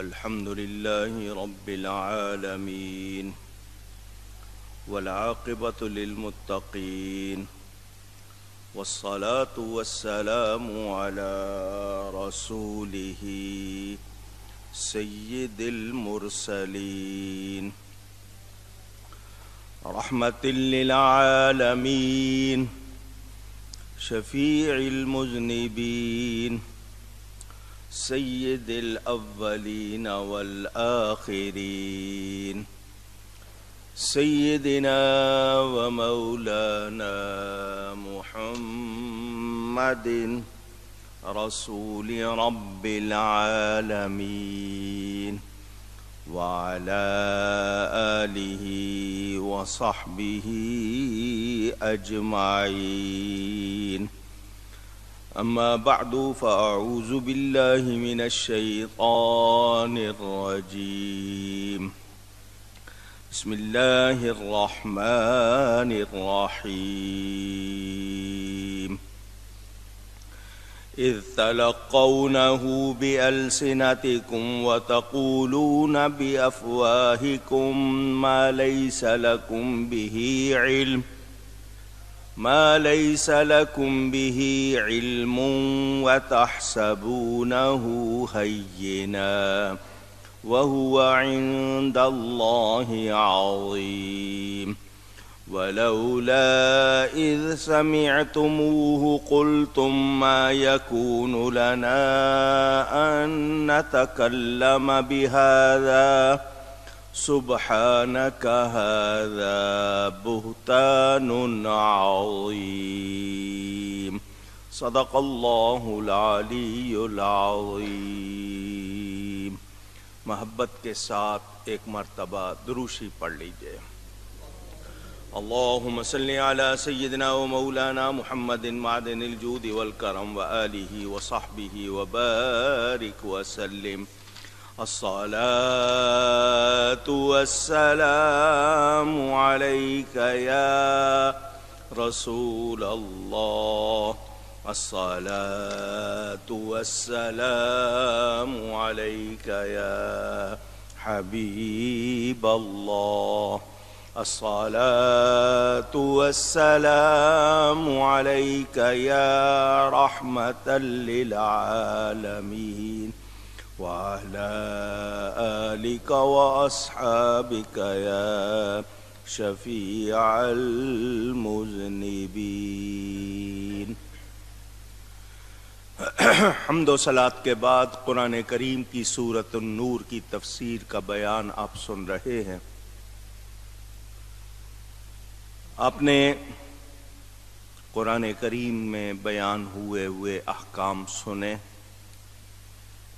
الحمد لله رب العالمين والعاقبة للمتقين والصلاة والسلام على رسوله سيد المرسلين رحمة للعالمين شفيع المذنبين سيد الأولين والآخرين سيدنا ومولانا محمد رسول رب العالمين وعلى آله وصحبه أجمعين. أما بعد فأعوذ بالله من الشيطان الرجيم. بسم الله الرحمن الرحيم. إذ تلقونه بألسنتكم وتقولون بأفواهكم ما ليس لكم به علم وتحسبونه هينا وهو عند الله عظيم. ولولا إذ سمعتموه قلتم ما يكون لنا أن نتكلم بهذا سبحانك هذا بهتان عظيم. صدق الله العلی العظیم. محبت کے ساتھ ایک مرتبہ دروشی پڑھ لیجئے. اللهم صل على سيدنا ومولانا محمد معدن الجود والكرم وآله وصحبه وبارك وسلم. الصلاة والسلام عليك يا رسول الله. الصلاة والسلام عليك يا حبيب الله. الصلاة والسلام عليك يا رحمة للعالمين وعلى آلك وأصحابك يا شفيع المذنبين. حمد و صلاۃ کے بعد قرآن کریم کی سورۃ النور کی تفسیر کا بیان آپ سن رہے ہیں. آپ نے قرآن کریم میں بیان ہوئے احکام سنے.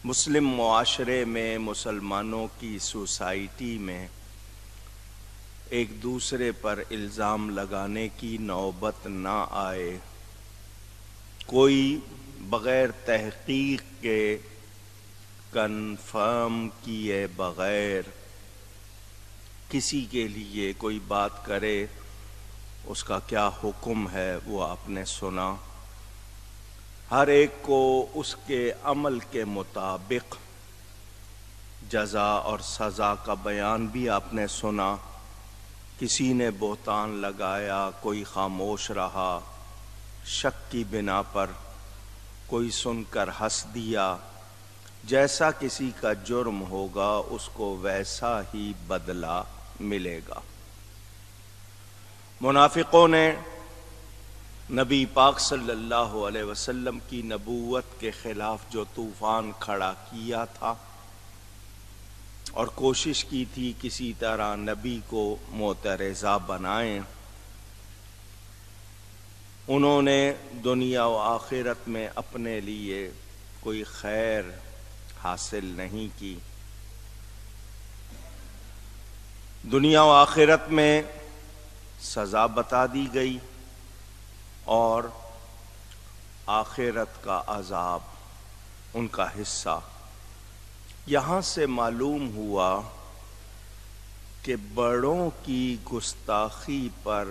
مسلم معاشرے میں، مسلمانوں کی سوسائٹی میں ایک دوسرے پر الزام لگانے کی نوبت نہ آئے. کوئی بغیر تحقیق کے، کنفرم کیے بغیر کسی کے لیے کوئی بات کرے، اس کا کیا حکم ہے وہ آپ نے سنا. ہر ایک کو اس کے عمل کے مطابق جزا اور سزا کا بیان بھی آپ نے سنا. کسی نے بہتان لگایا، کوئی خاموش رہا شک کی بنا پر، کوئی سن کر ہنس دیا. جیسا کسی کا جرم ہوگا اس کو ویسا ہی بدلہ ملے گا. منافقوں نے نبی پاک صلی اللہ علیہ وسلم کی نبوت کے خلاف جو طوفان کھڑا کیا تھا اور کوشش کی تھی کسی طرح نبی کو معترضہ بنائیں، انہوں نے دنیا و آخرت میں اپنے لیے کوئی خیر حاصل نہیں کی. دنیا و آخرت میں سزا بتا دی گئی اور آخرت کا عذاب ان کا حصہ. یہاں سے معلوم ہوا کہ بڑوں کی گستاخی پر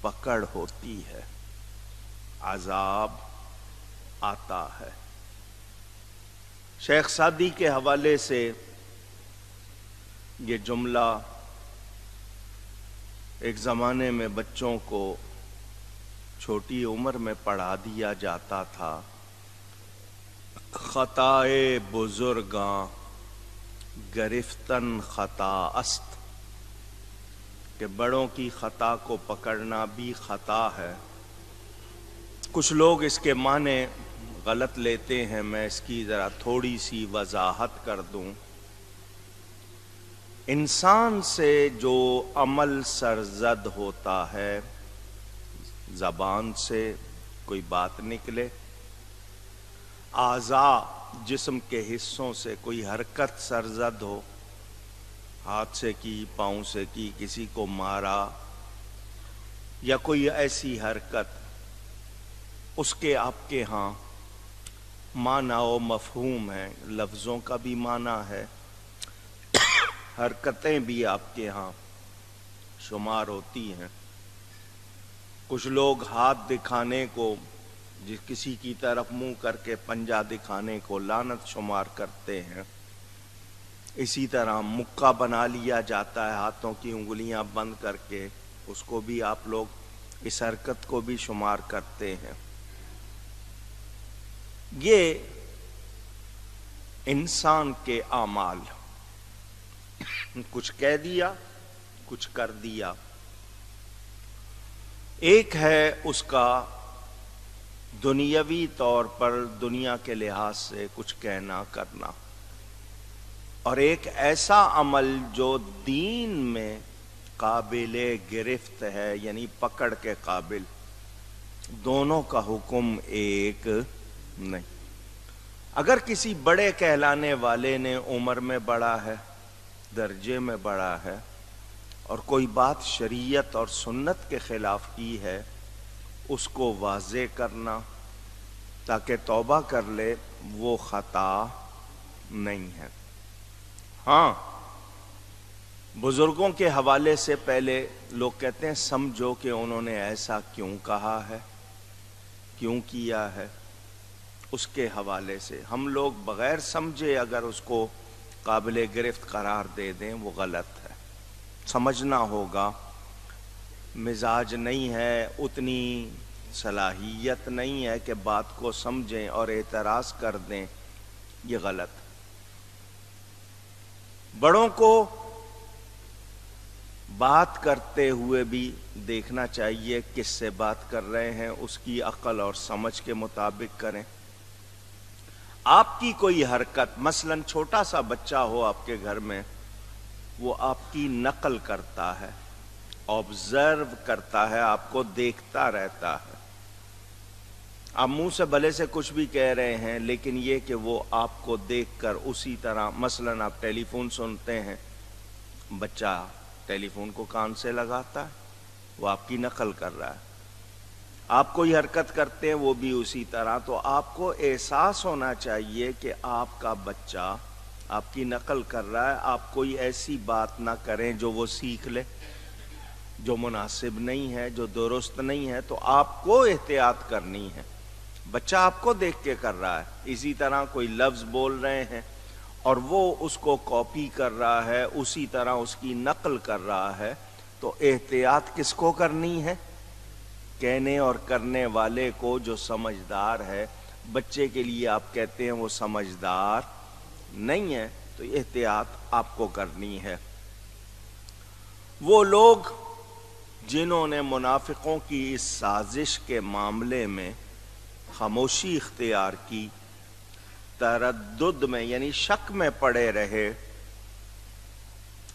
پکڑ ہوتی ہے، عذاب آتا ہے. شیخ سعدی کے حوالے سے یہ جملہ ایک زمانے میں بچوں کو چھوٹی عمر میں پڑھا دیا جاتا تھا، خطائے بزرگاں گرفتن خطا است، کہ بڑوں کی خطا کو پکڑنا بھی خطا ہے۔ کچھ لوگ اس کے معنی غلط لیتے ہیں، میں اس کی ذرا تھوڑی سی وضاحت کر دوں۔ انسان سے جو عمل سرزد ہوتا ہے، زبان سے کوئی بات نکلے، اعضاء جسم کے حصوں سے کوئی حرکت سرزد ہو، ہاتھ سے کی، پاؤں سے کی، کسی کو مارا، یا کوئی ایسی حرکت، اس کے آپ کے ہاں معنی و مفہوم ہے، لفظوں کا بھی معنی ہے، حرکتیں بھی آپ کے ہاں شمار ہوتی ہیں۔ کچھ لوگ ہاتھ دکھانے کو، کسی کی طرف منہ کر کے پنجہ دکھانے کو لعنت شمار کرتے ہیں۔ اسی طرح مکہ بنا لیا جاتا ہے ہاتھوں کی انگلیاں بند کر کے، اس کو بھی آپ لوگ اس حرکت کو بھی شمار کرتے ہیں۔ یہ انسان کے اعمال، کچھ کہہ دیا، کچھ کر دیا۔ ایک ہے اس کا دنیاوی طور پر دنیا کے لحاظ سے کچھ کہنا کرنا، اور ایک ایسا عمل جو دین میں قابل گرفت ہے، یعنی پکڑ کے قابل۔ دونوں کا حکم ایک نہیں۔ اگر کسی بڑے کہلانے والے نے عمر میں بڑا ہے، درجے میں بڑا ہے، اور کوئی بات شریعت اور سنت کے خلاف کی ہے، اس کو واضح کرنا تاکہ توبہ کر لے، وہ خطا نہیں ہے۔ ہاں، بزرگوں کے حوالے سے پہلے لوگ کہتے ہیں سمجھو کہ انہوں نے ایسا کیوں کہا ہے، کیوں کیا ہے، اس کے حوالے سے ہم لوگ بغیر سمجھے اگر اس کو قابل گرفت قرار دے دیں، وہ غلط ہے۔ سمجھنا ہوگا، مزاج نہیں ہے، اتنی صلاحیت نہیں ہے کہ بات کو سمجھیں اور اعتراض کر دیں، یہ غلط۔ بڑوں کو بات کرتے ہوئے بھی دیکھنا چاہیے کس سے بات کر رہے ہیں، اس کی عقل اور سمجھ کے مطابق کریں۔ آپ کی کوئی حرکت، مثلا چھوٹا سا بچہ ہو آپ کے گھر میں، وہ آپ کی نقل کرتا ہے، آبزرو کرتا ہے، آپ کو دیکھتا رہتا ہے۔ آپ منہ سے بھلے سے کچھ بھی کہہ رہے ہیں، لیکن یہ کہ وہ آپ کو دیکھ کر اسی طرح، مثلا آپ ٹیلی فون سنتے ہیں، بچہ ٹیلی فون کو کان سے لگاتا ہے، وہ آپ کی نقل کر رہا ہے۔ آپ کوئی حرکت کرتے ہیں، وہ بھی اسی طرح۔ تو آپ کو احساس ہونا چاہیے کہ آپ کا بچہ آپ کی نقل کر رہا ہے، آپ کوئی ایسی بات نہ کریں جو وہ سیکھ لے، جو مناسب نہیں ہے، جو درست نہیں ہے۔ تو آپ کو احتیاط کرنی ہے، بچہ آپ کو دیکھ کے کر رہا ہے۔ اسی طرح کوئی لفظ بول رہے ہیں اور وہ اس کو کاپی کر رہا ہے، اسی طرح اس کی نقل کر رہا ہے، تو احتیاط کس کو کرنی ہے؟ کہنے اور کرنے والے کو، جو سمجھدار ہے۔ بچے کے لیے آپ کہتے ہیں وہ سمجھدار نہیں ہے، تو احتیاط آپ کو کرنی ہے۔ وہ لوگ جنہوں نے منافقوں کی اس سازش کے معاملے میں خاموشی اختیار کی، تردد میں یعنی شک میں پڑے رہے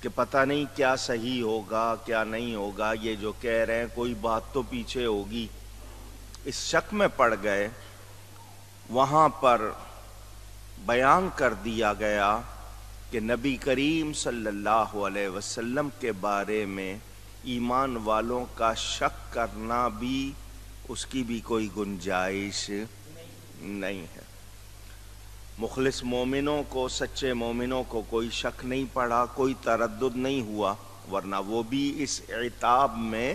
کہ پتہ نہیں کیا صحیح ہوگا کیا نہیں ہوگا، یہ جو کہہ رہے ہیں کوئی بات تو پیچھے ہوگی، اس شک میں پڑ گئے، وہاں پر بیان کر دیا گیا کہ نبی کریم صلی اللہ علیہ وسلم کے بارے میں ایمان والوں کا شک کرنا بھی، اس کی بھی کوئی گنجائش نہیں ہے۔ مخلص مومنوں کو، سچے مومنوں کو کوئی شک نہیں پڑا، کوئی تردد نہیں ہوا، ورنہ وہ بھی اس عتاب میں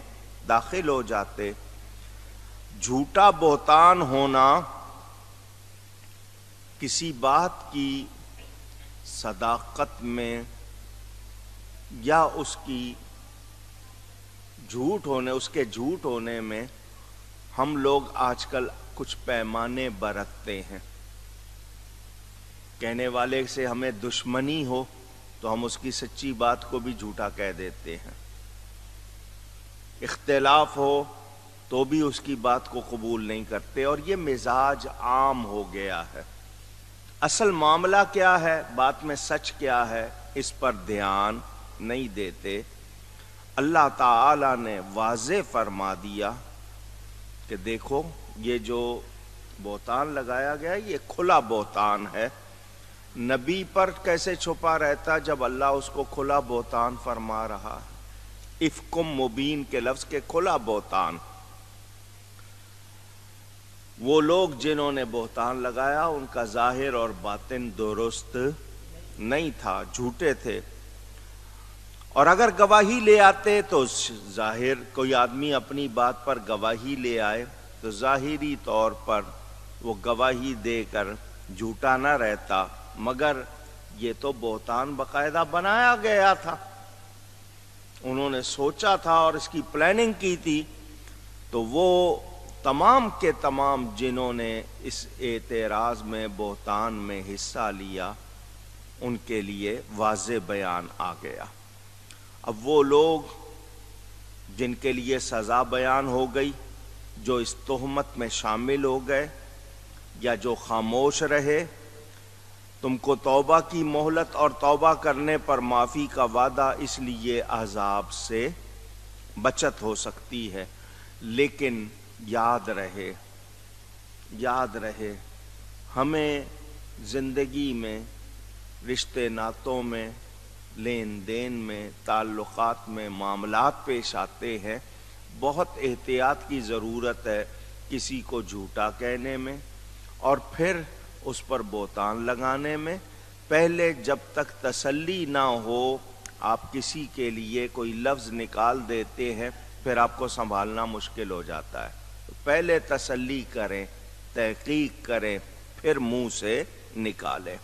داخل ہو جاتے۔ جھوٹا بہتان ہونا کسی بات کی صداقت میں یا اس کی اس کے جھوٹ ہونے میں ہم لوگ آج کل کچھ پیمانے برتتے ہیں. کہنے والے سے ہمیں دشمنی ہو تو ہم اس کی سچی بات کو بھی جھوٹا کہہ دیتے ہیں. اختلاف ہو تو بھی اس کی بات کو قبول نہیں کرتے، اور یہ مزاج عام ہو گیا ہے. اصل معاملہ کیا ہے، بات میں سچ کیا ہے، اس پر دھیان نہیں دیتے. اللہ تعالی نے واضح فرما دیا کہ دیکھو یہ جو بہتان لگایا گیا یہ کھلا بہتان ہے. نبی پر کیسے چھپا رہتا جب اللہ اس کو کھلا بہتان فرما رہا ہے. افکم مبین کے لفظ کے کھلا بہتان. وہ لوگ جنہوں نے بہتان لگایا ان کا ظاہر اور باطن درست نہیں تھا، جھوٹے تھے. اور اگر گواہی لے آتے تو ظاہر کوئی آدمی اپنی بات پر گواہی لے آئے تو ظاہری طور پر وہ گواہی دے کر جھوٹا نہ رہتا، مگر یہ تو بہتان باقاعدہ بنایا گیا تھا. انہوں نے سوچا تھا اور اس کی پلاننگ کی تھی. تو وہ تمام کے تمام جنہوں نے اس اعتراض میں بہتان میں حصہ لیا ان کے لیے واضح بیان آ گیا. اب وہ لوگ جن کے لیے سزا بیان ہو گئی، جو اس تہمت میں شامل ہو گئے یا جو خاموش رہے، تم کو توبہ کی مہلت اور توبہ کرنے پر معافی کا وعدہ، اس لیے عذاب سے بچت ہو سکتی ہے. لیکن یاد رہے ہمیں زندگی میں، رشتے ناتوں میں، لین دین میں، تعلقات میں معاملات پیش آتے ہیں. بہت احتیاط کی ضرورت ہے کسی کو جھوٹا کہنے میں اور پھر اس پر بہتان لگانے میں. پہلے جب تک تسلی نہ ہو آپ کسی کے لیے کوئی لفظ نکال دیتے ہیں، پھر آپ کو سنبھالنا مشکل ہو جاتا ہے. پہلے تسلی کریں، تحقیق کریں، پھر منہ سے نکالیں.